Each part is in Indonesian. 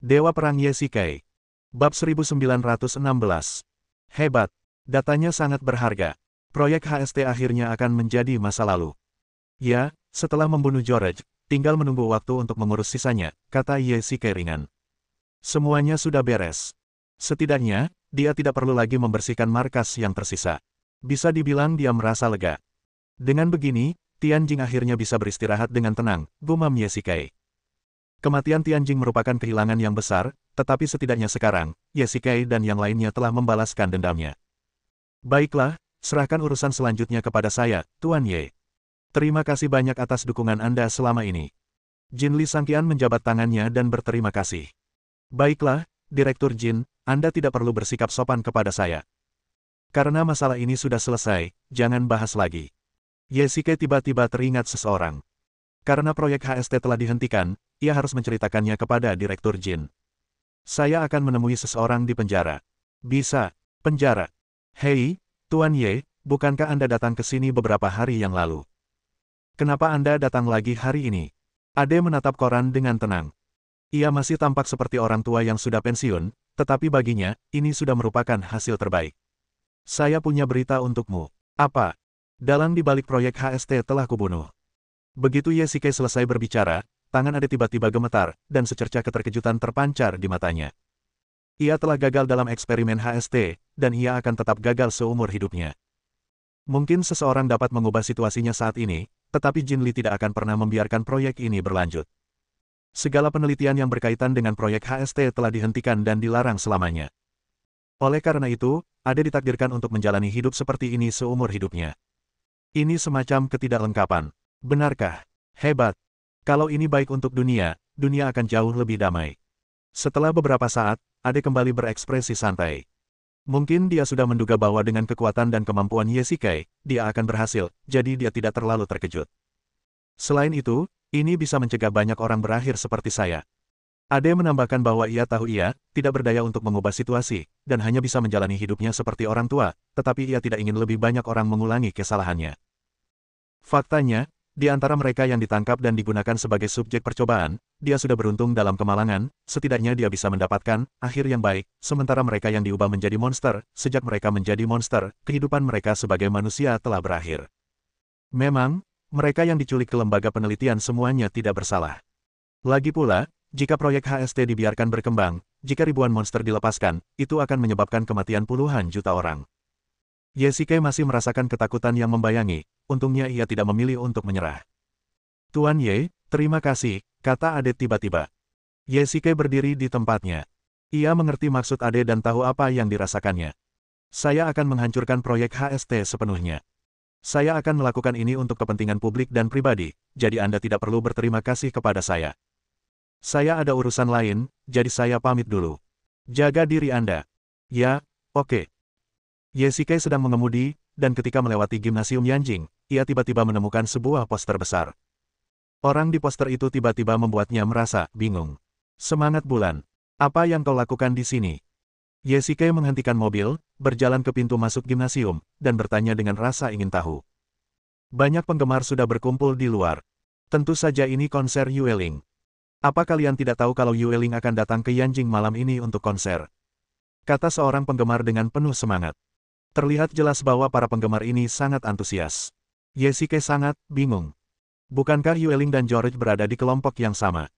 Dewa Perang Ye Shikai. Bab 1916. Hebat. Datanya sangat berharga. Proyek HST akhirnya akan menjadi masa lalu. Ya, setelah membunuh George, tinggal menunggu waktu untuk mengurus sisanya, kata Ye Shikai ringan. Semuanya sudah beres. Setidaknya, dia tidak perlu lagi membersihkan markas yang tersisa. Bisa dibilang dia merasa lega. Dengan begini, Tianjing akhirnya bisa beristirahat dengan tenang, gumam Ye Shikai. Kematian Tianjing merupakan kehilangan yang besar, tetapi setidaknya sekarang, Ye Shikai dan yang lainnya telah membalaskan dendamnya. Baiklah, serahkan urusan selanjutnya kepada saya, Tuan Ye. Terima kasih banyak atas dukungan Anda selama ini. Jin Li Sangqian menjabat tangannya dan berterima kasih. Baiklah, Direktur Jin, Anda tidak perlu bersikap sopan kepada saya. Karena masalah ini sudah selesai, jangan bahas lagi. Ye Shikai tiba-tiba teringat seseorang. Karena proyek HST telah dihentikan, ia harus menceritakannya kepada Direktur Jin. Saya akan menemui seseorang di penjara. Bisa, penjara. Hei, Tuan Ye, bukankah Anda datang ke sini beberapa hari yang lalu? Kenapa Anda datang lagi hari ini? Ade menatap koran dengan tenang. Ia masih tampak seperti orang tua yang sudah pensiun, tetapi baginya, ini sudah merupakan hasil terbaik. Saya punya berita untukmu. Apa? Dalang di balik proyek HST telah kubunuh. Begitu Ye Shikai selesai berbicara, tangan Ade tiba-tiba gemetar, dan secercah keterkejutan terpancar di matanya. Ia telah gagal dalam eksperimen HST, dan ia akan tetap gagal seumur hidupnya. Mungkin seseorang dapat mengubah situasinya saat ini, tetapi Jin Li tidak akan pernah membiarkan proyek ini berlanjut. Segala penelitian yang berkaitan dengan proyek HST telah dihentikan dan dilarang selamanya. Oleh karena itu, Ade ditakdirkan untuk menjalani hidup seperti ini seumur hidupnya. Ini semacam ketidaklengkapan. Benarkah? Hebat. Kalau ini baik untuk dunia, dunia akan jauh lebih damai. Setelah beberapa saat, Ade kembali berekspresi santai. Mungkin dia sudah menduga bahwa dengan kekuatan dan kemampuan Ye Shikai, dia akan berhasil, jadi dia tidak terlalu terkejut. Selain itu, ini bisa mencegah banyak orang berakhir seperti saya. Ade menambahkan bahwa ia tahu ia tidak berdaya untuk mengubah situasi, dan hanya bisa menjalani hidupnya seperti orang tua, tetapi ia tidak ingin lebih banyak orang mengulangi kesalahannya. Faktanya, di antara mereka yang ditangkap dan digunakan sebagai subjek percobaan, dia sudah beruntung dalam kemalangan, setidaknya dia bisa mendapatkan akhir yang baik, sementara mereka yang diubah menjadi monster, sejak mereka menjadi monster, kehidupan mereka sebagai manusia telah berakhir. Memang, mereka yang diculik ke lembaga penelitian semuanya tidak bersalah. Lagi pula, jika proyek HST dibiarkan berkembang, jika ribuan monster dilepaskan, itu akan menyebabkan kematian puluhan juta orang. Ye Shikai masih merasakan ketakutan yang membayangi, untungnya ia tidak memilih untuk menyerah. Tuan Ye, terima kasih, kata Ade tiba-tiba. Ye Shikai berdiri di tempatnya. Ia mengerti maksud Ade dan tahu apa yang dirasakannya. Saya akan menghancurkan proyek HST sepenuhnya. Saya akan melakukan ini untuk kepentingan publik dan pribadi, jadi Anda tidak perlu berterima kasih kepada saya. Saya ada urusan lain, jadi saya pamit dulu. Jaga diri Anda. Ya, oke. Ye Shikai sedang mengemudi, dan ketika melewati gimnasium Yanjing, ia tiba-tiba menemukan sebuah poster besar. Orang di poster itu tiba-tiba membuatnya merasa bingung. Semangat bulan. Apa yang kau lakukan di sini? Ye Shikai menghentikan mobil, berjalan ke pintu masuk gimnasium, dan bertanya dengan rasa ingin tahu. Banyak penggemar sudah berkumpul di luar. Tentu saja ini konser Yueling. Apa kalian tidak tahu kalau Yueling akan datang ke Yanjing malam ini untuk konser? Kata seorang penggemar dengan penuh semangat. Terlihat jelas bahwa para penggemar ini sangat antusias. Ye Shikai sangat bingung. Bukankah Yueling dan George berada di kelompok yang sama?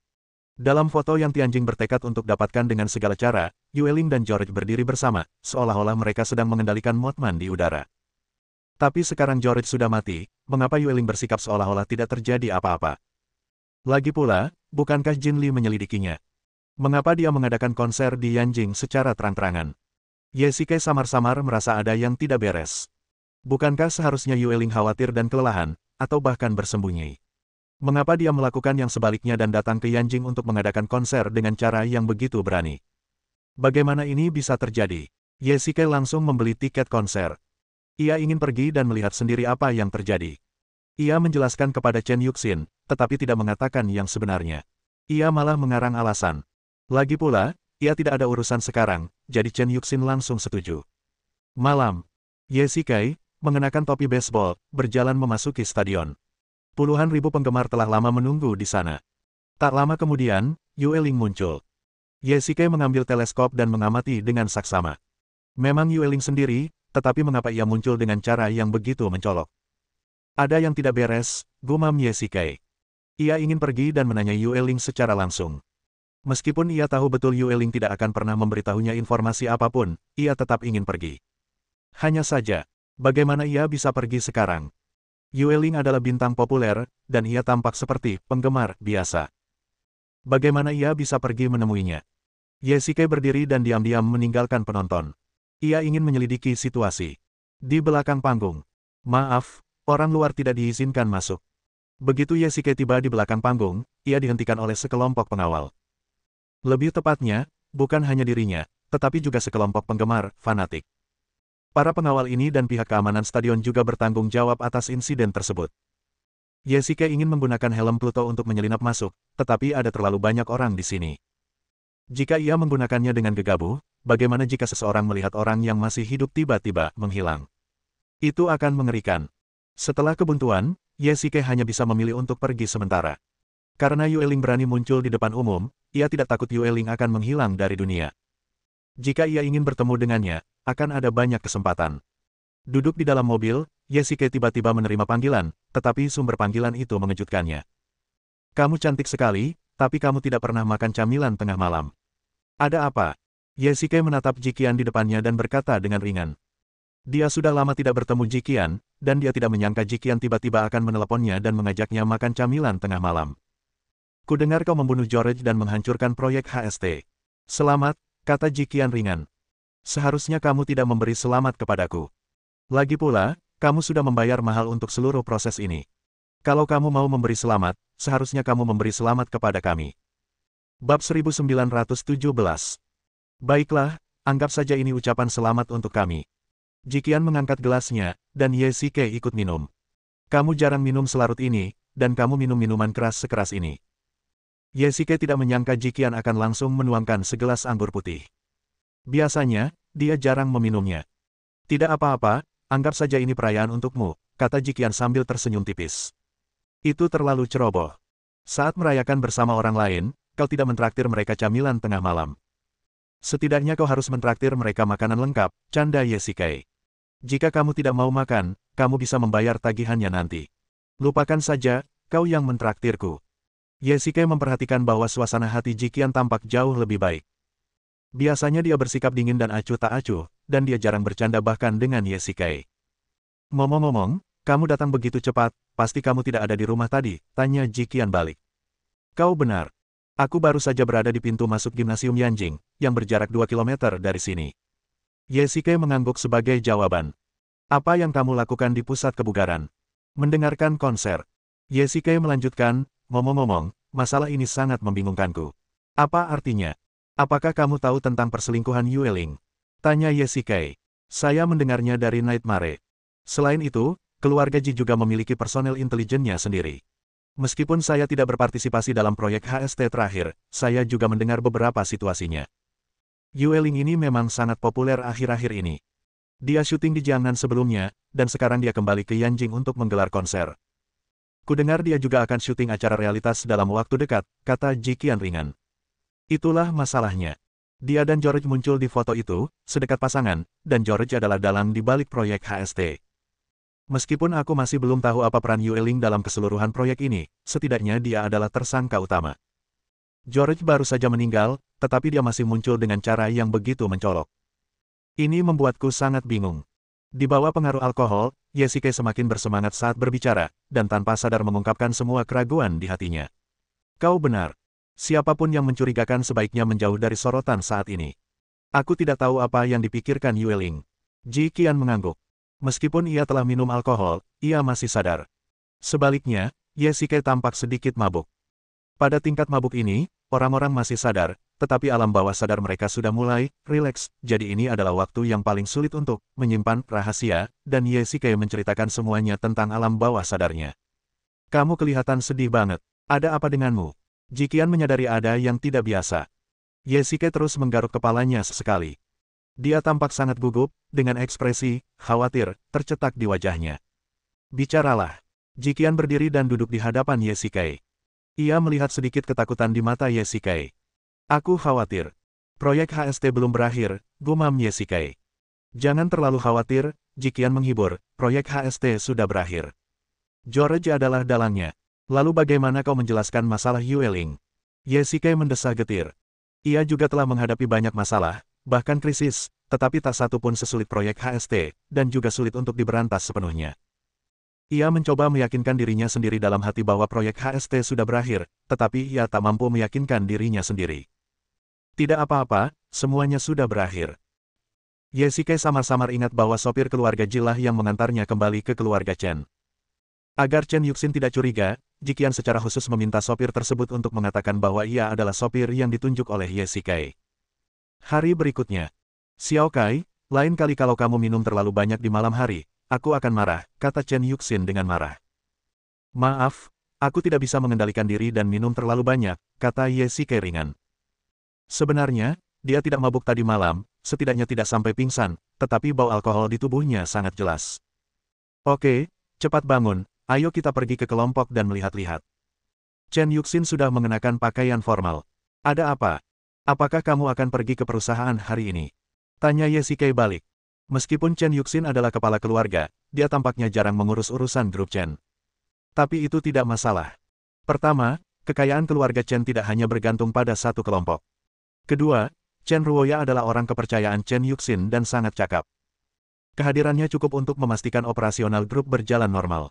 Dalam foto yang Tianjing bertekad untuk dapatkan dengan segala cara, Yueling dan George berdiri bersama, seolah-olah mereka sedang mengendalikan Mothman di udara. Tapi sekarang George sudah mati, mengapa Yueling bersikap seolah-olah tidak terjadi apa-apa? Lagi pula, bukankah Jin Li menyelidikinya? Mengapa dia mengadakan konser di Yanjing secara terang-terangan? Ye Shikai samar-samar merasa ada yang tidak beres. Bukankah seharusnya Yueling khawatir dan kelelahan, atau bahkan bersembunyi? Mengapa dia melakukan yang sebaliknya dan datang ke Yanjing untuk mengadakan konser dengan cara yang begitu berani? Bagaimana ini bisa terjadi? Ye Shikai langsung membeli tiket konser. Ia ingin pergi dan melihat sendiri apa yang terjadi. Ia menjelaskan kepada Chen Yuxin, tetapi tidak mengatakan yang sebenarnya. Ia malah mengarang alasan. Lagi pula, ia tidak ada urusan sekarang, jadi Chen Yuxin langsung setuju. Malam, Ye Shikai, mengenakan topi baseball, berjalan memasuki stadion. Puluhan ribu penggemar telah lama menunggu di sana. Tak lama kemudian, Yueling muncul. Ye mengambil teleskop dan mengamati dengan saksama. Memang Yueling sendiri, tetapi mengapa ia muncul dengan cara yang begitu mencolok? Ada yang tidak beres, gumam Ye. Ia ingin pergi dan menanyai Yueling secara langsung. Meskipun ia tahu betul Yueling tidak akan pernah memberitahunya informasi apapun, ia tetap ingin pergi. Hanya saja, bagaimana ia bisa pergi sekarang? Yueling adalah bintang populer, dan ia tampak seperti penggemar biasa. Bagaimana ia bisa pergi menemuinya? Ye berdiri dan diam-diam meninggalkan penonton. Ia ingin menyelidiki situasi. Di belakang panggung. Maaf, orang luar tidak diizinkan masuk. Begitu Ye tiba di belakang panggung, ia dihentikan oleh sekelompok pengawal. Lebih tepatnya, bukan hanya dirinya, tetapi juga sekelompok penggemar fanatik. Para pengawal ini dan pihak keamanan stadion juga bertanggung jawab atas insiden tersebut. Ye ingin menggunakan helm Pluto untuk menyelinap masuk, tetapi ada terlalu banyak orang di sini. Jika ia menggunakannya dengan gegabah, bagaimana jika seseorang melihat orang yang masih hidup tiba-tiba menghilang? Itu akan mengerikan. Setelah kebuntuan, Ye hanya bisa memilih untuk pergi sementara. Karena Yueling berani muncul di depan umum, ia tidak takut Yueling akan menghilang dari dunia. Jika ia ingin bertemu dengannya, akan ada banyak kesempatan. Duduk di dalam mobil, Ye tiba-tiba menerima panggilan, tetapi sumber panggilan itu mengejutkannya. Kamu cantik sekali, tapi kamu tidak pernah makan camilan tengah malam. Ada apa? Ye menatap Jiqian di depannya dan berkata dengan ringan. Dia sudah lama tidak bertemu Jiqian, dan dia tidak menyangka Jiqian tiba-tiba akan meneleponnya dan mengajaknya makan camilan tengah malam. Kudengar kau membunuh George dan menghancurkan proyek HST. Selamat, kata Jiqian ringan. Seharusnya kamu tidak memberi selamat kepadaku. Lagi pula, kamu sudah membayar mahal untuk seluruh proses ini. Kalau kamu mau memberi selamat, seharusnya kamu memberi selamat kepada kami. Bab 1917. Baiklah, anggap saja ini ucapan selamat untuk kami. Jiqian mengangkat gelasnya, dan Ye ikut minum. Kamu jarang minum selarut ini, dan kamu minum minuman keras sekeras ini. Ye tidak menyangka Jiqian akan langsung menuangkan segelas anggur putih. Biasanya, dia jarang meminumnya. Tidak apa-apa, anggap saja ini perayaan untukmu, kata Jiqian sambil tersenyum tipis. Itu terlalu ceroboh. Saat merayakan bersama orang lain, kau tidak mentraktir mereka camilan tengah malam. Setidaknya kau harus mentraktir mereka makanan lengkap, canda Ye. Jika kamu tidak mau makan, kamu bisa membayar tagihannya nanti. Lupakan saja, kau yang mentraktirku. Ye memperhatikan bahwa suasana hati Jiqian tampak jauh lebih baik. Biasanya dia bersikap dingin dan acuh tak acuh, dan dia jarang bercanda bahkan dengan Ye. Ngomong-ngomong, kamu datang begitu cepat, pasti kamu tidak ada di rumah tadi, tanya Jiqian balik. Kau benar. Aku baru saja berada di pintu masuk gimnasium Yanjing, yang berjarak 2 km dari sini. Ye mengangguk sebagai jawaban. Apa yang kamu lakukan di pusat kebugaran? Mendengarkan konser. Ye melanjutkan, ngomong-ngomong, masalah ini sangat membingungkanku. Apa artinya? Apakah kamu tahu tentang perselingkuhan Yueling? Tanya Ye. Saya mendengarnya dari Nightmare. Selain itu, keluarga Ji juga memiliki personel intelijennya sendiri. Meskipun saya tidak berpartisipasi dalam proyek HST terakhir, saya juga mendengar beberapa situasinya. Yueling ini memang sangat populer akhir-akhir ini. Dia syuting di Jiangnan sebelumnya, dan sekarang dia kembali ke Yanjing untuk menggelar konser. Kudengar dia juga akan syuting acara realitas dalam waktu dekat, kata Jiqian ringan. Itulah masalahnya. Dia dan George muncul di foto itu, sedekat pasangan, dan George adalah dalang di balik proyek HST. Meskipun aku masih belum tahu apa peran Yueling dalam keseluruhan proyek ini, setidaknya dia adalah tersangka utama. George baru saja meninggal, tetapi dia masih muncul dengan cara yang begitu mencolok. Ini membuatku sangat bingung. Di bawah pengaruh alkohol, Ye semakin bersemangat saat berbicara, dan tanpa sadar mengungkapkan semua keraguan di hatinya. Kau benar. Siapapun yang mencurigakan sebaiknya menjauh dari sorotan saat ini. Aku tidak tahu apa yang dipikirkan Yueling. Jiqian mengangguk. Meskipun ia telah minum alkohol, ia masih sadar. Sebaliknya, Ye tampak sedikit mabuk. Pada tingkat mabuk ini, orang-orang masih sadar, tetapi alam bawah sadar mereka sudah mulai rileks, jadi ini adalah waktu yang paling sulit untuk menyimpan rahasia, dan Ye menceritakan semuanya tentang alam bawah sadarnya. Kamu kelihatan sedih banget. Ada apa denganmu? Jiqian menyadari ada yang tidak biasa. Ye terus menggaruk kepalanya sesekali. Dia tampak sangat gugup, dengan ekspresi khawatir tercetak di wajahnya. Bicaralah. Jiqian berdiri dan duduk di hadapan Ye. Ia melihat sedikit ketakutan di mata Ye. Aku khawatir. Proyek HST belum berakhir, gumam Yesikai. Jangan terlalu khawatir, Jikian menghibur, proyek HST sudah berakhir. George adalah dalangnya. Lalu bagaimana kau menjelaskan masalah Yueling? Yesikai mendesah getir. Ia juga telah menghadapi banyak masalah, bahkan krisis, tetapi tak satu pun sesulit proyek HST, dan juga sulit untuk diberantas sepenuhnya. Ia mencoba meyakinkan dirinya sendiri dalam hati bahwa proyek HST sudah berakhir, tetapi ia tak mampu meyakinkan dirinya sendiri. Tidak apa-apa, semuanya sudah berakhir. Yesikai samar-samar ingat bahwa sopir keluarga Jilah yang mengantarnya kembali ke keluarga Chen. Agar Chen Yuxin tidak curiga, Jikian secara khusus meminta sopir tersebut untuk mengatakan bahwa ia adalah sopir yang ditunjuk oleh Yesikai. Hari berikutnya. Xiao Kai, lain kali kalau kamu minum terlalu banyak di malam hari, aku akan marah, kata Chen Yuxin dengan marah. Maaf, aku tidak bisa mengendalikan diri dan minum terlalu banyak, kata Yesikai ringan. Sebenarnya, dia tidak mabuk tadi malam, setidaknya tidak sampai pingsan, tetapi bau alkohol di tubuhnya sangat jelas. Oke, cepat bangun, ayo kita pergi ke kelompok dan melihat-lihat. Chen Yuxin sudah mengenakan pakaian formal. Ada apa? Apakah kamu akan pergi ke perusahaan hari ini? Tanya Yesikai balik. Meskipun Chen Yuxin adalah kepala keluarga, dia tampaknya jarang mengurus urusan grup Chen. Tapi itu tidak masalah. Pertama, kekayaan keluarga Chen tidak hanya bergantung pada satu kelompok. Kedua, Chen Ruoya adalah orang kepercayaan Chen Yuxin dan sangat cakap. Kehadirannya cukup untuk memastikan operasional grup berjalan normal.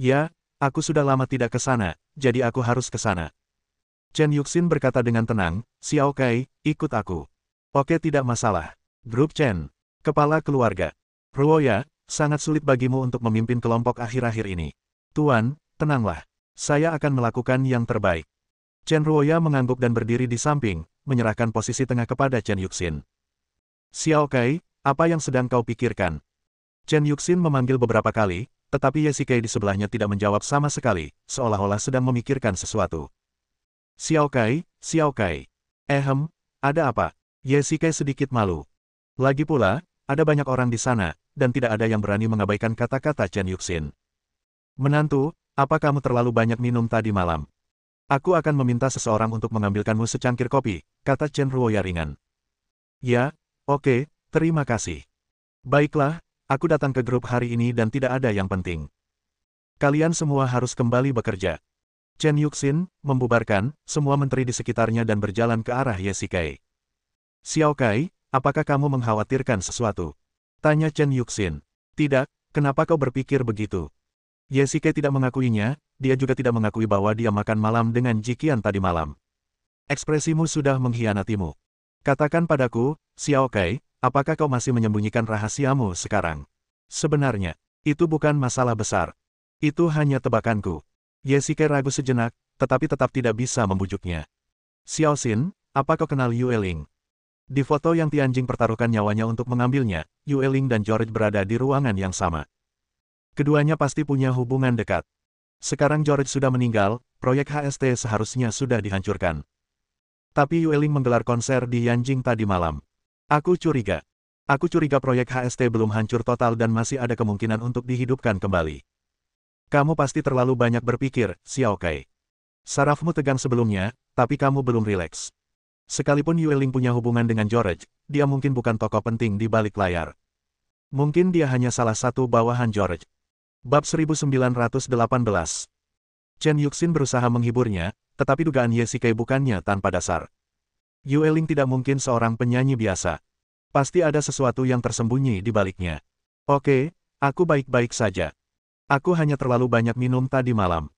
Ya, aku sudah lama tidak ke sana, jadi aku harus ke sana. Chen Yuxin berkata dengan tenang, Xiao Kai, ikut aku. Oke, tidak masalah. Grup Chen, kepala keluarga. Ruoya, sangat sulit bagimu untuk memimpin kelompok akhir-akhir ini. Tuan, tenanglah. Saya akan melakukan yang terbaik. Chen Ruoya mengangguk dan berdiri di samping, menyerahkan posisi tengah kepada Chen Yuxin. Xiao Kai, apa yang sedang kau pikirkan? Chen Yuxin memanggil beberapa kali, tetapi Yesikai di sebelahnya tidak menjawab sama sekali, seolah-olah sedang memikirkan sesuatu. Xiao Kai, ada apa? Yesikai sedikit malu. Lagi pula, ada banyak orang di sana, dan tidak ada yang berani mengabaikan kata-kata Chen Yuxin. Menantu, apa kamu terlalu banyak minum tadi malam? Aku akan meminta seseorang untuk mengambilkanmu secangkir kopi, kata Chen Ruoya ringan. Ya, oke, terima kasih. Baiklah, aku datang ke grup hari ini dan tidak ada yang penting. Kalian semua harus kembali bekerja. Chen Yuxin membubarkan semua menteri di sekitarnya dan berjalan ke arah Yesikai. Xiao Kai, apakah kamu mengkhawatirkan sesuatu? Tanya Chen Yuxin. Tidak, kenapa kau berpikir begitu? Yesikai tidak mengakuinya, dia juga tidak mengakui bahwa dia makan malam dengan Jikian tadi malam. Ekspresimu sudah mengkhianatimu. Katakan padaku, Xiao Kai, apakah kau masih menyembunyikan rahasiamu sekarang? Sebenarnya, itu bukan masalah besar. Itu hanya tebakanku. Yesikai ragu sejenak, tetapi tetap tidak bisa membujuknya. Xiao Xin, apa kau kenal Yueling? Di foto yang Tianjing pertaruhkan nyawanya untuk mengambilnya, Yueling dan George berada di ruangan yang sama. Keduanya pasti punya hubungan dekat. Sekarang George sudah meninggal, proyek HST seharusnya sudah dihancurkan. Tapi Yueling menggelar konser di Yanjing tadi malam. Aku curiga. Aku curiga proyek HST belum hancur total dan masih ada kemungkinan untuk dihidupkan kembali. Kamu pasti terlalu banyak berpikir, Xiao Kai. Sarafmu tegang sebelumnya, tapi kamu belum rileks. Sekalipun Yueling punya hubungan dengan George, dia mungkin bukan tokoh penting di balik layar. Mungkin dia hanya salah satu bawahan George. Bab 1918. Chen Yuxin berusaha menghiburnya, tetapi dugaan Yesikai bukannya tanpa dasar. Yueling tidak mungkin seorang penyanyi biasa. Pasti ada sesuatu yang tersembunyi di baliknya. Oke, aku baik-baik saja. Aku hanya terlalu banyak minum tadi malam.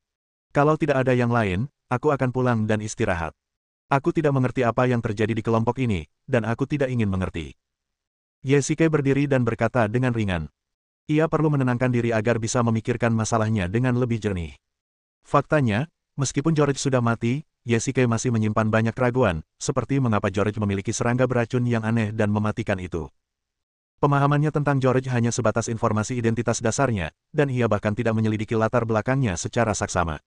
Kalau tidak ada yang lain, aku akan pulang dan istirahat. Aku tidak mengerti apa yang terjadi di kelompok ini, dan aku tidak ingin mengerti. Yesikai berdiri dan berkata dengan ringan. Ia perlu menenangkan diri agar bisa memikirkan masalahnya dengan lebih jernih. Faktanya, meskipun George sudah mati, Yesikai masih menyimpan banyak keraguan, seperti mengapa George memiliki serangga beracun yang aneh dan mematikan itu. Pemahamannya tentang George hanya sebatas informasi identitas dasarnya, dan ia bahkan tidak menyelidiki latar belakangnya secara saksama.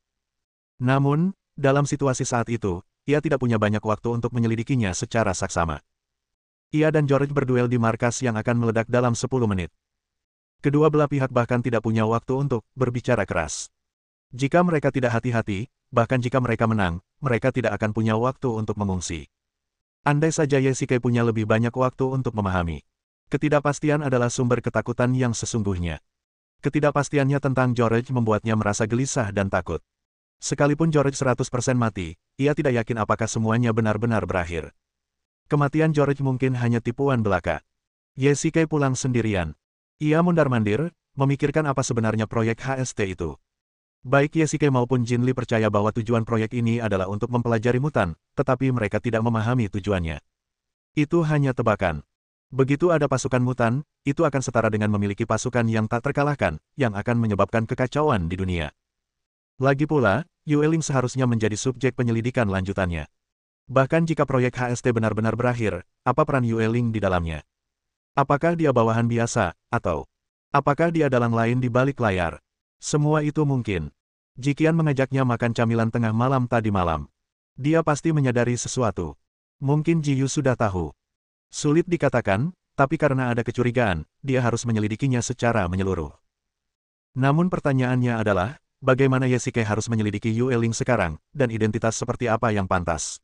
Namun, dalam situasi saat itu, ia tidak punya banyak waktu untuk menyelidikinya secara saksama. Ia dan George berduel di markas yang akan meledak dalam 10 menit. Kedua belah pihak bahkan tidak punya waktu untuk berbicara keras. Jika mereka tidak hati-hati, bahkan jika mereka menang, mereka tidak akan punya waktu untuk mengungsi. Andai saja Yesike punya lebih banyak waktu untuk memahami. Ketidakpastian adalah sumber ketakutan yang sesungguhnya. Ketidakpastiannya tentang George membuatnya merasa gelisah dan takut. Sekalipun George 100% mati, ia tidak yakin apakah semuanya benar-benar berakhir. Kematian George mungkin hanya tipuan belaka. Yesike pulang sendirian. Ia mundar-mandir, memikirkan apa sebenarnya proyek HST itu. Baik Yesike maupun Jin Lee percaya bahwa tujuan proyek ini adalah untuk mempelajari mutan, tetapi mereka tidak memahami tujuannya. Itu hanya tebakan. Begitu ada pasukan mutan, itu akan setara dengan memiliki pasukan yang tak terkalahkan, yang akan menyebabkan kekacauan di dunia. Lagi pula, Yueling seharusnya menjadi subjek penyelidikan lanjutannya. Bahkan jika proyek HST benar-benar berakhir, apa peran Yueling di dalamnya? Apakah dia bawahan biasa, atau apakah dia dalang lain di balik layar? Semua itu mungkin. Jiqian mengajaknya makan camilan tengah malam tadi malam. Dia pasti menyadari sesuatu. Mungkin Jiyu sudah tahu. Sulit dikatakan, tapi karena ada kecurigaan, dia harus menyelidikinya secara menyeluruh. Namun pertanyaannya adalah, bagaimana Yesike harus menyelidiki Yueling sekarang, dan identitas seperti apa yang pantas?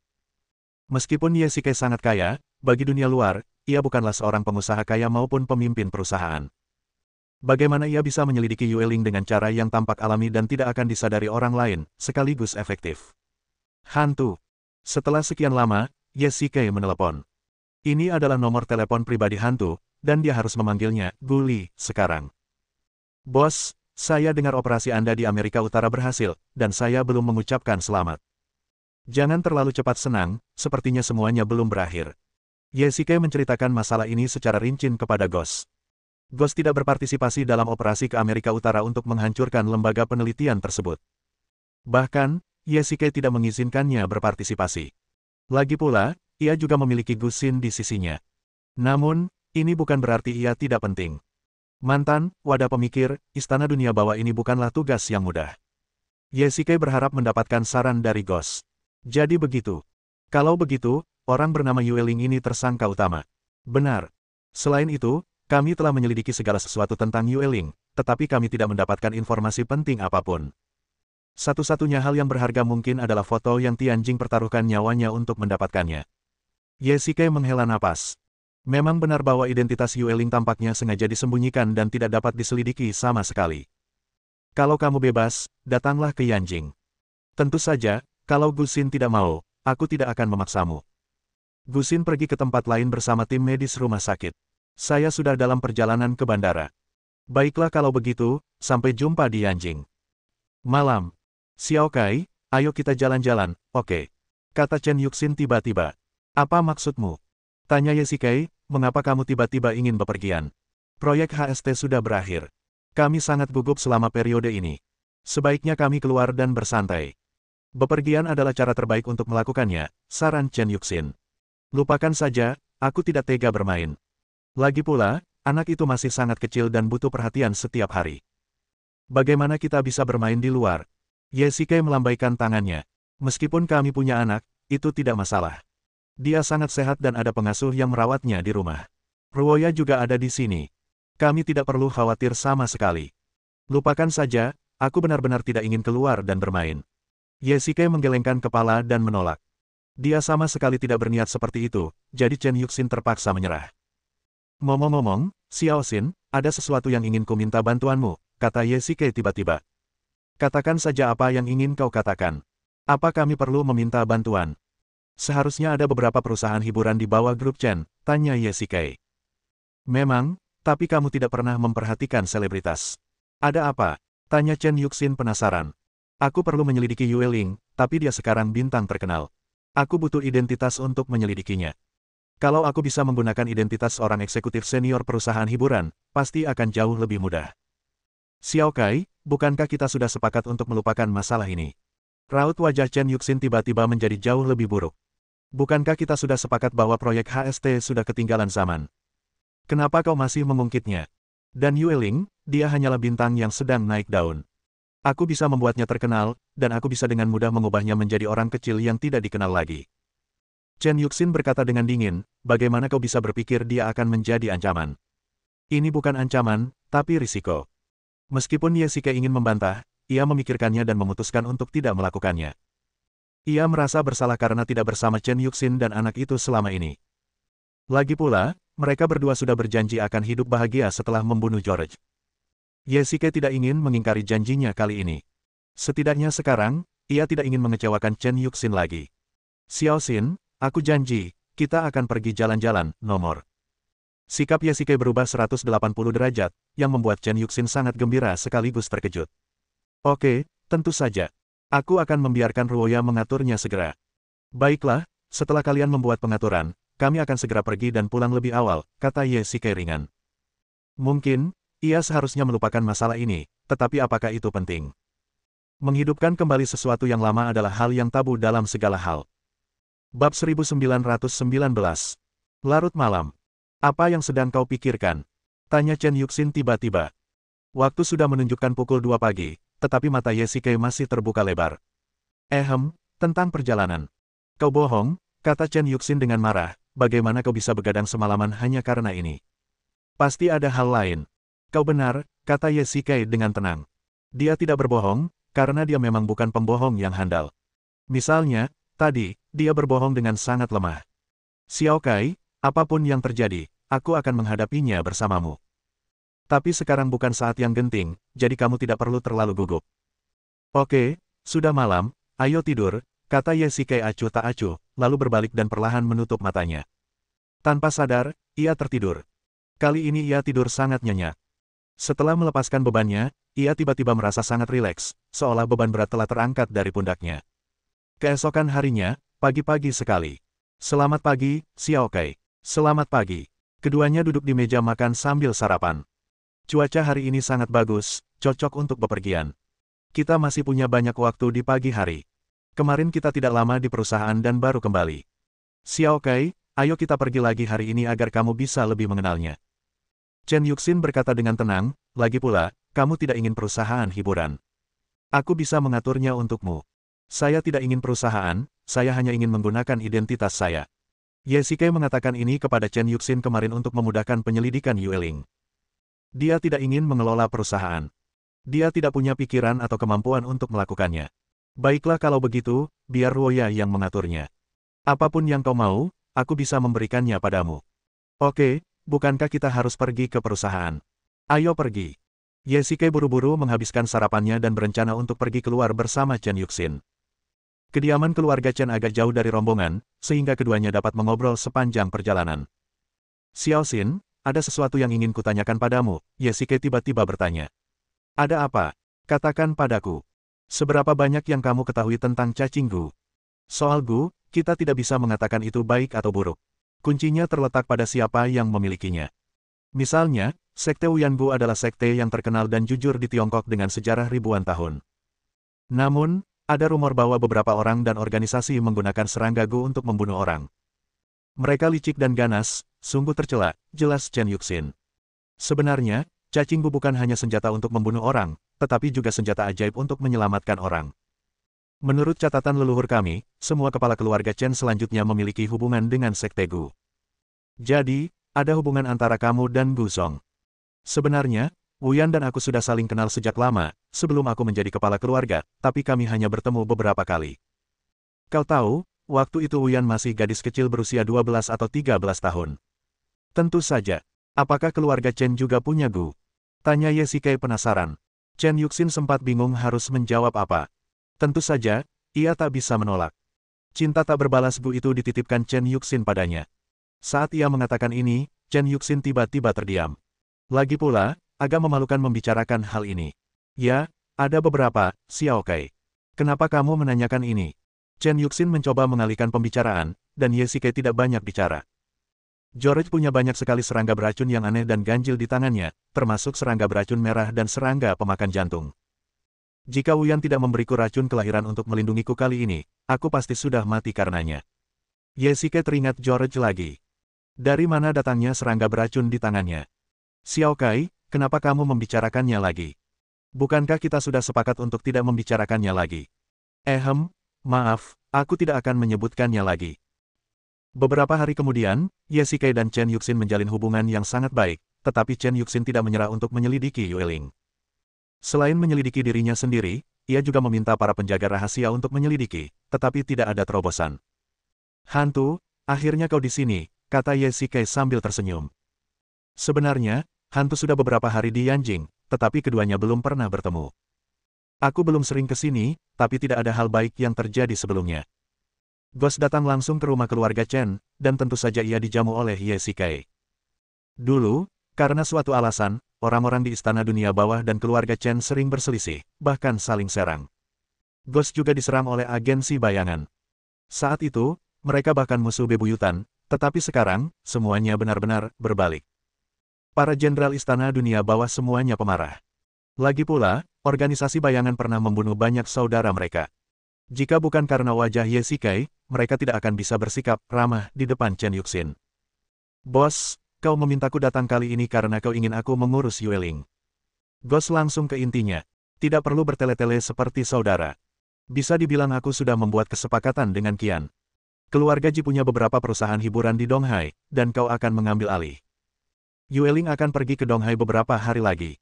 Meskipun Yesike sangat kaya, bagi dunia luar, ia bukanlah seorang pengusaha kaya maupun pemimpin perusahaan. Bagaimana ia bisa menyelidiki Yueling dengan cara yang tampak alami dan tidak akan disadari orang lain, sekaligus efektif? Hantu. Setelah sekian lama, Yesike menelepon. Ini adalah nomor telepon pribadi hantu, dan dia harus memanggilnya, Guli, sekarang. Bos, saya dengar operasi Anda di Amerika Utara berhasil, dan saya belum mengucapkan selamat. Jangan terlalu cepat senang, sepertinya semuanya belum berakhir. Yesike menceritakan masalah ini secara rinci kepada Ghost. Ghost tidak berpartisipasi dalam operasi ke Amerika Utara untuk menghancurkan lembaga penelitian tersebut. Bahkan, Yesike tidak mengizinkannya berpartisipasi. Lagi pula, ia juga memiliki Gusin di sisinya. Namun, ini bukan berarti ia tidak penting. Mantan, wadah pemikir, Istana Dunia Bawah ini bukanlah tugas yang mudah. Yesike berharap mendapatkan saran dari Ghost. Jadi begitu. Kalau begitu, orang bernama Yueling ini tersangka utama. Benar. Selain itu, kami telah menyelidiki segala sesuatu tentang Yueling, tetapi kami tidak mendapatkan informasi penting apapun. Satu-satunya hal yang berharga mungkin adalah foto yang Tianjing pertaruhkan nyawanya untuk mendapatkannya. Yesike menghela napas. Memang benar bahwa identitas Yueling tampaknya sengaja disembunyikan dan tidak dapat diselidiki sama sekali. Kalau kamu bebas, datanglah ke Yanjing. Tentu saja, kalau Gusin tidak mau, aku tidak akan memaksamu. Gusin pergi ke tempat lain bersama tim medis rumah sakit. Saya sudah dalam perjalanan ke bandara. Baiklah kalau begitu, sampai jumpa di Yanjing. Malam. Xiao Kai, ayo kita jalan-jalan, oke? Kata Chen Yuxin tiba-tiba. Apa maksudmu? Tanya Yesike, mengapa kamu tiba-tiba ingin bepergian? Proyek HST sudah berakhir. Kami sangat gugup selama periode ini. Sebaiknya kami keluar dan bersantai. Bepergian adalah cara terbaik untuk melakukannya, saran Chen Yuxin. Lupakan saja, aku tidak tega bermain. Lagi pula, anak itu masih sangat kecil dan butuh perhatian setiap hari. Bagaimana kita bisa bermain di luar? Yesike melambaikan tangannya. Meskipun kami punya anak, itu tidak masalah. Dia sangat sehat dan ada pengasuh yang merawatnya di rumah. Ruoya juga ada di sini. Kami tidak perlu khawatir sama sekali. Lupakan saja, aku benar-benar tidak ingin keluar dan bermain. Yesike menggelengkan kepala dan menolak. Dia sama sekali tidak berniat seperti itu, jadi Chen Yuxin terpaksa menyerah. Ngomong-ngomong, Xiao Xin, ada sesuatu yang ingin ku minta bantuanmu, kata Yesike tiba-tiba. Katakan saja apa yang ingin kau katakan. Apa kami perlu meminta bantuan? Seharusnya ada beberapa perusahaan hiburan di bawah grup Chen, tanya Yesike. Memang, tapi kamu tidak pernah memperhatikan selebritas. Ada apa? Tanya Chen Yuxin penasaran. Aku perlu menyelidiki Yueling, tapi dia sekarang bintang terkenal. Aku butuh identitas untuk menyelidikinya. Kalau aku bisa menggunakan identitas seorang eksekutif senior perusahaan hiburan, pasti akan jauh lebih mudah. Xiao Kai, bukankah kita sudah sepakat untuk melupakan masalah ini? Raut wajah Chen Yuxin tiba-tiba menjadi jauh lebih buruk. Bukankah kita sudah sepakat bahwa proyek HST sudah ketinggalan zaman? Kenapa kau masih mengungkitnya? Dan Yueling, dia hanyalah bintang yang sedang naik daun. Aku bisa membuatnya terkenal, dan aku bisa dengan mudah mengubahnya menjadi orang kecil yang tidak dikenal lagi. Chen Yuxin berkata dengan dingin, bagaimana kau bisa berpikir dia akan menjadi ancaman? Ini bukan ancaman, tapi risiko. Meskipun Yesike ingin membantah, ia memikirkannya dan memutuskan untuk tidak melakukannya. Ia merasa bersalah karena tidak bersama Chen Yuxin dan anak itu selama ini. Lagi pula, mereka berdua sudah berjanji akan hidup bahagia setelah membunuh George. Ye Shike tidak ingin mengingkari janjinya kali ini. Setidaknya sekarang, ia tidak ingin mengecewakan Chen Yuxin lagi. Xiao Xin, aku janji, kita akan pergi jalan-jalan, nomor. Sikap Ye Shike berubah 180 derajat, yang membuat Chen Yuxin sangat gembira sekaligus terkejut. Oke, tentu saja. Aku akan membiarkan Ruoya mengaturnya segera. Baiklah, setelah kalian membuat pengaturan, kami akan segera pergi dan pulang lebih awal, kata Ye Shike ringan. Mungkin, ia seharusnya melupakan masalah ini, tetapi apakah itu penting? Menghidupkan kembali sesuatu yang lama adalah hal yang tabu dalam segala hal. Bab 1919. Larut malam. Apa yang sedang kau pikirkan? Tanya Chen Yuxin tiba-tiba. Waktu sudah menunjukkan pukul 2 pagi, tetapi mata Ye Shike masih terbuka lebar. Tentang perjalanan. Kau bohong, kata Chen Yuxin dengan marah, bagaimana kau bisa begadang semalaman hanya karena ini? Pasti ada hal lain. Kau benar, kata Ye Shike dengan tenang. Dia tidak berbohong, karena dia memang bukan pembohong yang handal. Misalnya, tadi, dia berbohong dengan sangat lemah. Xiao Kai, apapun yang terjadi, aku akan menghadapinya bersamamu. Tapi sekarang bukan saat yang genting, jadi kamu tidak perlu terlalu gugup. Oke, sudah malam, ayo tidur, kata Ye Shike acuh tak acuh, lalu berbalik dan perlahan menutup matanya. Tanpa sadar, ia tertidur. Kali ini ia tidur sangat nyenyak. Setelah melepaskan bebannya, ia tiba-tiba merasa sangat rileks, seolah beban berat telah terangkat dari pundaknya. Keesokan harinya, pagi-pagi sekali. Selamat pagi, Xiao Kai. Selamat pagi. Keduanya duduk di meja makan sambil sarapan. Cuaca hari ini sangat bagus, cocok untuk bepergian. Kita masih punya banyak waktu di pagi hari. Kemarin kita tidak lama di perusahaan dan baru kembali. Xiao Kai, ayo kita pergi lagi hari ini agar kamu bisa lebih mengenalnya. Chen Yuxin berkata dengan tenang, lagi pula, kamu tidak ingin perusahaan hiburan. Aku bisa mengaturnya untukmu. Saya tidak ingin perusahaan, saya hanya ingin menggunakan identitas saya. Ye Shike mengatakan ini kepada Chen Yuxin kemarin untuk memudahkan penyelidikan Yueling. Dia tidak ingin mengelola perusahaan. Dia tidak punya pikiran atau kemampuan untuk melakukannya. Baiklah kalau begitu, biar Ruoya yang mengaturnya. Apapun yang kau mau, aku bisa memberikannya padamu. Oke, bukankah kita harus pergi ke perusahaan? Ayo pergi. Ye Shike buru-buru menghabiskan sarapannya dan berencana untuk pergi keluar bersama Chen Yuxin. Kediaman keluarga Chen agak jauh dari rombongan, sehingga keduanya dapat mengobrol sepanjang perjalanan. Xiao Xin, ada sesuatu yang ingin kutanyakan padamu, Ye Shike tiba-tiba bertanya. Ada apa? Katakan padaku. Seberapa banyak yang kamu ketahui tentang cacing Gu? Soal Gu, kita tidak bisa mengatakan itu baik atau buruk. Kuncinya terletak pada siapa yang memilikinya. Misalnya, Sekte Wuyan Gu adalah sekte yang terkenal dan jujur di Tiongkok dengan sejarah ribuan tahun. Namun, ada rumor bahwa beberapa orang dan organisasi menggunakan serangga Gu untuk membunuh orang. Mereka licik dan ganas, sungguh tercela, jelas Chen Yuxin. Sebenarnya, cacing Gu bukan hanya senjata untuk membunuh orang, tetapi juga senjata ajaib untuk menyelamatkan orang. Menurut catatan leluhur kami, semua kepala keluarga Chen selanjutnya memiliki hubungan dengan Sekte Gu. Jadi, ada hubungan antara kamu dan Gu Zong. Sebenarnya, Wuyan dan aku sudah saling kenal sejak lama, sebelum aku menjadi kepala keluarga, tapi kami hanya bertemu beberapa kali. Kau tahu, waktu itu Wuyan masih gadis kecil berusia 12 atau 13 tahun. Tentu saja. Apakah keluarga Chen juga punya Gu? Tanya Ye Shike penasaran. Chen Yuxin sempat bingung harus menjawab apa. Tentu saja, ia tak bisa menolak. Cinta tak berbalas Gu itu dititipkan Chen Yuxin padanya. Saat ia mengatakan ini, Chen Yuxin tiba-tiba terdiam. Lagi pula, agak memalukan membicarakan hal ini. Ya, ada beberapa, Xiao Kai. Kenapa kamu menanyakan ini? Chen Yuxin mencoba mengalihkan pembicaraan, dan Ye Shike tidak banyak bicara. George punya banyak sekali serangga beracun yang aneh dan ganjil di tangannya, termasuk serangga beracun merah dan serangga pemakan jantung. Jika Wuyan tidak memberiku racun kelahiran untuk melindungiku kali ini, aku pasti sudah mati karenanya. Ye Shike teringat George lagi. Dari mana datangnya serangga beracun di tangannya? Xiao Kai, kenapa kamu membicarakannya lagi? Bukankah kita sudah sepakat untuk tidak membicarakannya lagi? Maaf, aku tidak akan menyebutkannya lagi. Beberapa hari kemudian, Ye Shike dan Chen Yuxin menjalin hubungan yang sangat baik, tetapi Chen Yuxin tidak menyerah untuk menyelidiki Yueling. Selain menyelidiki dirinya sendiri, ia juga meminta para penjaga rahasia untuk menyelidiki, tetapi tidak ada terobosan. Hantu, akhirnya kau di sini, kata Ye Shikai sambil tersenyum. Sebenarnya, hantu sudah beberapa hari di Yanjing, tetapi keduanya belum pernah bertemu. Aku belum sering ke sini, tapi tidak ada hal baik yang terjadi sebelumnya. Ghost datang langsung ke rumah keluarga Chen, dan tentu saja ia dijamu oleh Ye Shikai. Dulu, karena suatu alasan, orang-orang di Istana Dunia Bawah dan keluarga Chen sering berselisih, bahkan saling serang. Ghost juga diserang oleh agensi bayangan. Saat itu, mereka bahkan musuh bebuyutan, tetapi sekarang, semuanya benar-benar berbalik. Para jenderal Istana Dunia Bawah semuanya pemarah. Lagi pula, organisasi bayangan pernah membunuh banyak saudara mereka. Jika bukan karena wajah Ye Shikai, mereka tidak akan bisa bersikap ramah di depan Chen Yuxin. Bos, kau memintaku datang kali ini karena kau ingin aku mengurus Yueling. Ghost langsung ke intinya. Tidak perlu bertele-tele seperti saudara. Bisa dibilang aku sudah membuat kesepakatan dengan Qian. Keluarga Ji punya beberapa perusahaan hiburan di Donghai, dan kau akan mengambil alih. Yueling akan pergi ke Donghai beberapa hari lagi.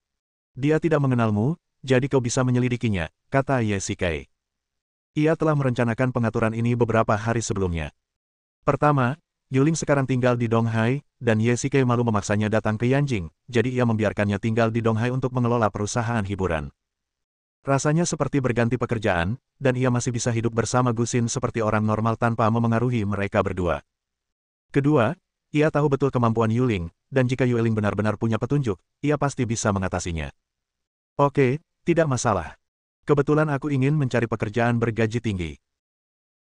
Dia tidak mengenalmu, jadi kau bisa menyelidikinya, kata Ye Shikai. Ia telah merencanakan pengaturan ini beberapa hari sebelumnya. Pertama, Yueling sekarang tinggal di Donghai, dan Ye Shikai malu memaksanya datang ke Yanjing, jadi ia membiarkannya tinggal di Donghai untuk mengelola perusahaan hiburan. Rasanya seperti berganti pekerjaan, dan ia masih bisa hidup bersama Gusin seperti orang normal tanpa memengaruhi mereka berdua. Kedua, ia tahu betul kemampuan Yueling, dan jika Yueling benar-benar punya petunjuk, ia pasti bisa mengatasinya. Oke, tidak masalah. Kebetulan aku ingin mencari pekerjaan bergaji tinggi.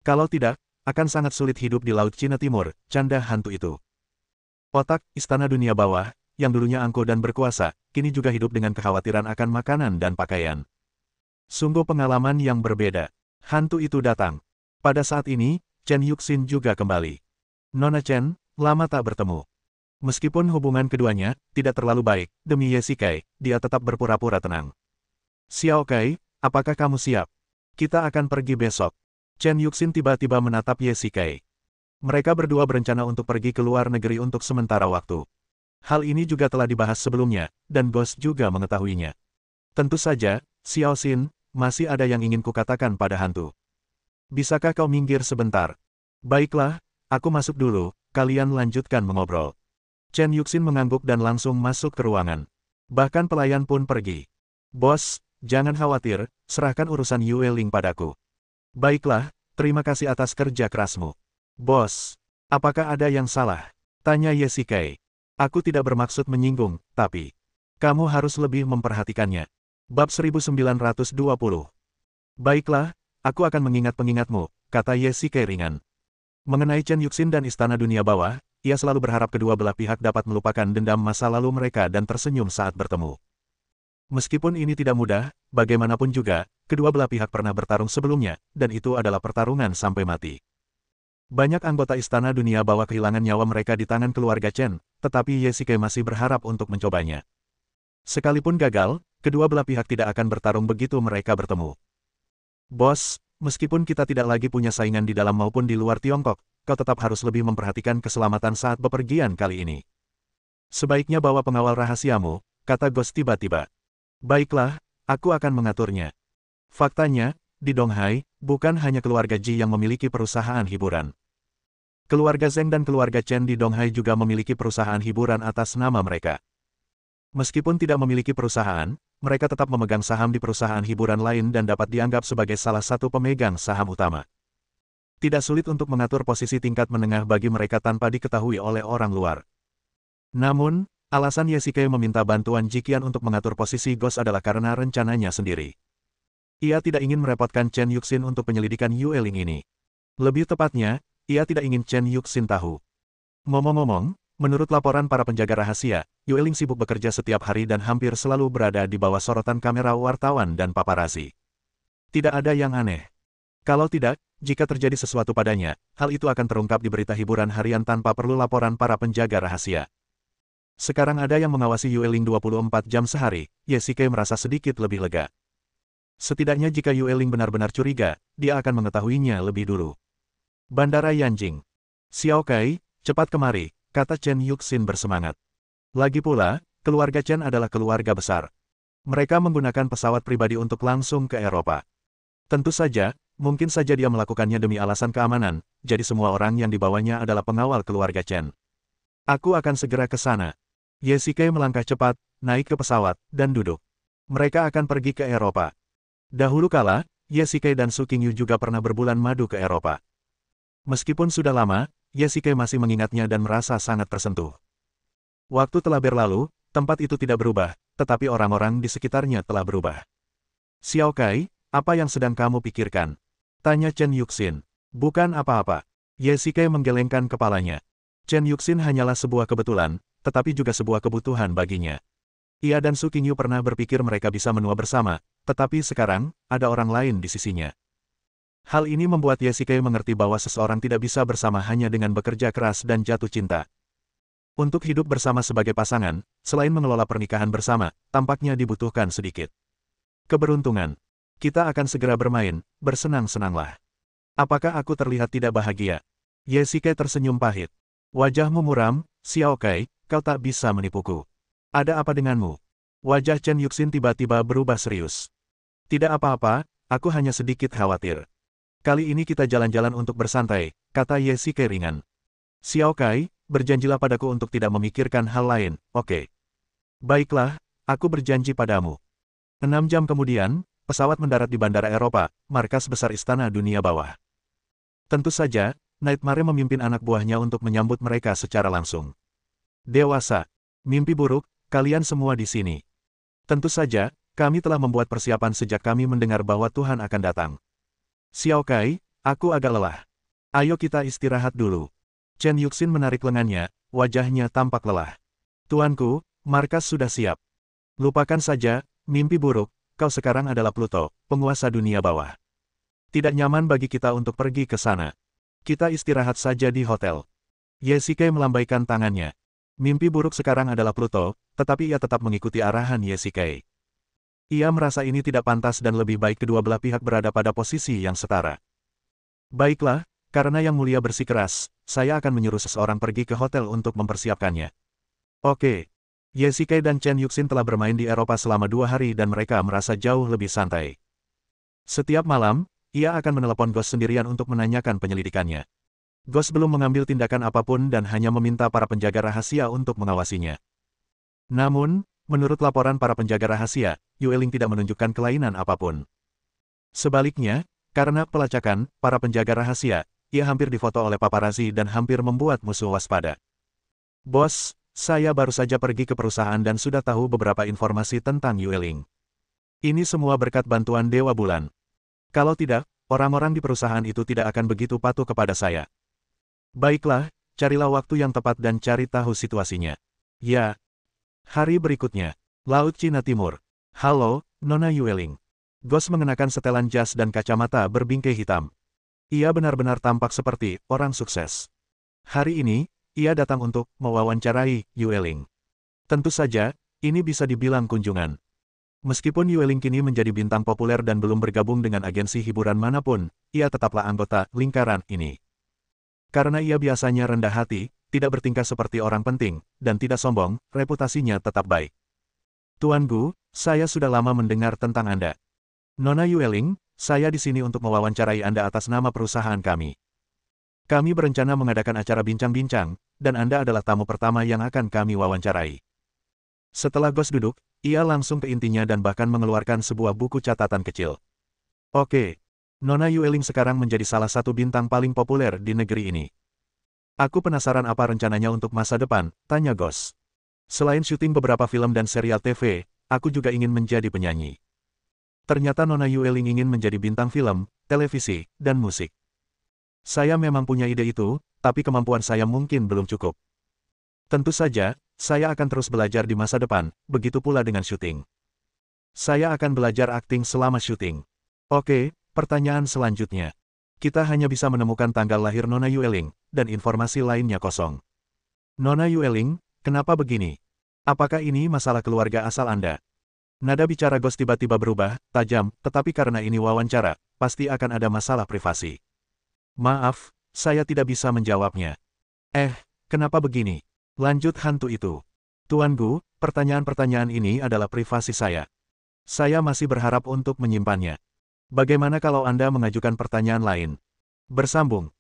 Kalau tidak, akan sangat sulit hidup di Laut Cina Timur, canda hantu itu. Otak, Istana Dunia Bawah, yang dulunya angkuh dan berkuasa, kini juga hidup dengan kekhawatiran akan makanan dan pakaian. Sungguh pengalaman yang berbeda. Hantu itu datang. Pada saat ini, Chen Yuxin juga kembali. Nona Chen, lama tak bertemu. Meskipun hubungan keduanya tidak terlalu baik, demi Ye Shikai, dia tetap berpura-pura tenang. Xiao Kai, apakah kamu siap? Kita akan pergi besok. Chen Yuxin tiba-tiba menatap Ye Shikai. Mereka berdua berencana untuk pergi ke luar negeri untuk sementara waktu. Hal ini juga telah dibahas sebelumnya, dan Ghost juga mengetahuinya. Tentu saja, Xiao Xin, masih ada yang ingin kukatakan pada hantu. Bisakah kau minggir sebentar? Baiklah, aku masuk dulu, kalian lanjutkan mengobrol. Chen Yuxin mengangguk dan langsung masuk ke ruangan. Bahkan pelayan pun pergi. Bos, jangan khawatir, serahkan urusan Yueling padaku. Baiklah, terima kasih atas kerja kerasmu. Bos, apakah ada yang salah? Tanya Ye Shikai. Aku tidak bermaksud menyinggung, tapi kamu harus lebih memperhatikannya. Bab 1920. Baiklah, aku akan mengingat pengingatmu, kata Ye Shikai ringan. Mengenai Chen Yuxin dan Istana Dunia Bawah, ia selalu berharap kedua belah pihak dapat melupakan dendam masa lalu mereka dan tersenyum saat bertemu. Meskipun ini tidak mudah, bagaimanapun juga, kedua belah pihak pernah bertarung sebelumnya, dan itu adalah pertarungan sampai mati. Banyak anggota Istana Dunia Bawah kehilangan nyawa mereka di tangan keluarga Chen, tetapi Ye Shikai masih berharap untuk mencobanya. Sekalipun gagal, kedua belah pihak tidak akan bertarung begitu mereka bertemu. Bos, meskipun kita tidak lagi punya saingan di dalam maupun di luar Tiongkok, kau tetap harus lebih memperhatikan keselamatan saat bepergian kali ini. Sebaiknya bawa pengawal rahasiamu, kata Ghost tiba-tiba. Baiklah, aku akan mengaturnya. Faktanya, di Donghai, bukan hanya keluarga Ji yang memiliki perusahaan hiburan. Keluarga Zheng dan keluarga Chen di Donghai juga memiliki perusahaan hiburan atas nama mereka. Meskipun tidak memiliki perusahaan, mereka tetap memegang saham di perusahaan hiburan lain dan dapat dianggap sebagai salah satu pemegang saham utama. Tidak sulit untuk mengatur posisi tingkat menengah bagi mereka tanpa diketahui oleh orang luar. Namun, alasan Ye Shikai meminta bantuan Jiqian untuk mengatur posisi Ghost adalah karena rencananya sendiri. Ia tidak ingin merepotkan Chen Yuxin untuk penyelidikan Yueling ini. Lebih tepatnya, ia tidak ingin Chen Yuxin tahu. Ngomong-ngomong, menurut laporan para penjaga rahasia, Yueling sibuk bekerja setiap hari dan hampir selalu berada di bawah sorotan kamera wartawan dan paparazi. Tidak ada yang aneh. Kalau tidak, jika terjadi sesuatu padanya, hal itu akan terungkap di berita hiburan harian tanpa perlu laporan para penjaga rahasia. Sekarang ada yang mengawasi Yueling 24 jam sehari, Ye Shikai merasa sedikit lebih lega. Setidaknya jika Yueling benar-benar curiga, dia akan mengetahuinya lebih dulu. Bandara Yanjing. Xiao Kai, cepat kemari, kata Chen Yuxin bersemangat. Lagi pula, keluarga Chen adalah keluarga besar. Mereka menggunakan pesawat pribadi untuk langsung ke Eropa. Tentu saja, mungkin saja dia melakukannya demi alasan keamanan, jadi semua orang yang dibawanya adalah pengawal keluarga Chen. Aku akan segera ke sana. Ye Shikai melangkah cepat, naik ke pesawat, dan duduk. Mereka akan pergi ke Eropa. Dahulu kala, Ye Shikai dan Su Qingyu juga pernah berbulan madu ke Eropa. Meskipun sudah lama, Ye Shikai masih mengingatnya dan merasa sangat tersentuh. Waktu telah berlalu, tempat itu tidak berubah, tetapi orang-orang di sekitarnya telah berubah. Xiao Kai, apa yang sedang kamu pikirkan? Tanya Chen Yuxin. Bukan apa-apa. Ye Shikai menggelengkan kepalanya. Chen Yuxin hanyalah sebuah kebetulan, tetapi juga sebuah kebutuhan baginya. Ia dan Su Qingyu pernah berpikir mereka bisa menua bersama, tetapi sekarang, ada orang lain di sisinya. Hal ini membuat Ye Shikai mengerti bahwa seseorang tidak bisa bersama hanya dengan bekerja keras dan jatuh cinta. Untuk hidup bersama sebagai pasangan, selain mengelola pernikahan bersama, tampaknya dibutuhkan sedikit keberuntungan. Kita akan segera bermain, bersenang-senanglah. Apakah aku terlihat tidak bahagia? Ye Shikai tersenyum pahit. Wajahmu muram, Xiao Kai, kau tak bisa menipuku. Ada apa denganmu? Wajah Chen Yuxin tiba-tiba berubah serius. Tidak apa-apa, aku hanya sedikit khawatir. Kali ini kita jalan-jalan untuk bersantai, kata Ye Shikai ringan. Xiao Kai, berjanjilah padaku untuk tidak memikirkan hal lain, oke? Baiklah, aku berjanji padamu. 6 jam kemudian, pesawat mendarat di Bandara Eropa, markas besar Istana Dunia Bawah. Tentu saja, Nightmare memimpin anak buahnya untuk menyambut mereka secara langsung. Dewasa, mimpi buruk, kalian semua di sini. Tentu saja, kami telah membuat persiapan sejak kami mendengar bahwa Tuhan akan datang. Xiao Kai, aku agak lelah. Ayo kita istirahat dulu. Chen Yuxin menarik lengannya, wajahnya tampak lelah. Tuanku, markas sudah siap. Lupakan saja, mimpi buruk, kau sekarang adalah Pluto, penguasa dunia bawah. Tidak nyaman bagi kita untuk pergi ke sana. Kita istirahat saja di hotel. Ye Shikai melambaikan tangannya. Mimpi buruk sekarang adalah Pluto, tetapi ia tetap mengikuti arahan Ye Shikai. Ia merasa ini tidak pantas dan lebih baik kedua belah pihak berada pada posisi yang setara. Baiklah, karena Yang Mulia bersikeras, saya akan menyuruh seseorang pergi ke hotel untuk mempersiapkannya. Oke. Ye Shikai dan Chen Yuxin telah bermain di Eropa selama 2 hari dan mereka merasa jauh lebih santai. Setiap malam, ia akan menelepon Ghost sendirian untuk menanyakan penyelidikannya. Ghost belum mengambil tindakan apapun dan hanya meminta para penjaga rahasia untuk mengawasinya. Namun, menurut laporan para penjaga rahasia, Yueling tidak menunjukkan kelainan apapun. Sebaliknya, karena pelacakan, para penjaga rahasia, ia hampir difoto oleh paparazzi dan hampir membuat musuh waspada. Bos, saya baru saja pergi ke perusahaan dan sudah tahu beberapa informasi tentang Yueling. Ini semua berkat bantuan Dewa Bulan. Kalau tidak, orang-orang di perusahaan itu tidak akan begitu patuh kepada saya. Baiklah, carilah waktu yang tepat dan cari tahu situasinya. Ya. Hari berikutnya, Laut Cina Timur. Halo, Nona Yueling. Ghost mengenakan setelan jas dan kacamata berbingkai hitam. Ia benar-benar tampak seperti orang sukses. Hari ini, ia datang untuk mewawancarai Yueling. Tentu saja, ini bisa dibilang kunjungan. Meskipun Yueling kini menjadi bintang populer dan belum bergabung dengan agensi hiburan manapun, ia tetaplah anggota lingkaran ini. Karena ia biasanya rendah hati, tidak bertingkah seperti orang penting, dan tidak sombong, reputasinya tetap baik. Tuan Gu, saya sudah lama mendengar tentang Anda. Nona Yueling, saya di sini untuk mewawancarai Anda atas nama perusahaan kami. Kami berencana mengadakan acara bincang-bincang, dan Anda adalah tamu pertama yang akan kami wawancarai. Setelah Ghost duduk, ia langsung ke intinya dan bahkan mengeluarkan sebuah buku catatan kecil. Oke. Nona Yueling sekarang menjadi salah satu bintang paling populer di negeri ini. Aku penasaran apa rencananya untuk masa depan, tanya Ghost. Selain syuting beberapa film dan serial TV, aku juga ingin menjadi penyanyi. Ternyata Nona Yueling ingin menjadi bintang film, televisi, dan musik. Saya memang punya ide itu, tapi kemampuan saya mungkin belum cukup. Tentu saja, saya akan terus belajar di masa depan, begitu pula dengan syuting. Saya akan belajar akting selama syuting. Oke. Pertanyaan selanjutnya. Kita hanya bisa menemukan tanggal lahir Nona Yueling, dan informasi lainnya kosong. Nona Yueling, kenapa begini? Apakah ini masalah keluarga asal Anda? Nada bicara Ghost tiba-tiba berubah, tajam, tetapi karena ini wawancara, pasti akan ada masalah privasi. Maaf, saya tidak bisa menjawabnya. Kenapa begini? Lanjut hantu itu. Tuan Gu, pertanyaan-pertanyaan ini adalah privasi saya. Saya masih berharap untuk menyimpannya. Bagaimana kalau Anda mengajukan pertanyaan lain? Bersambung.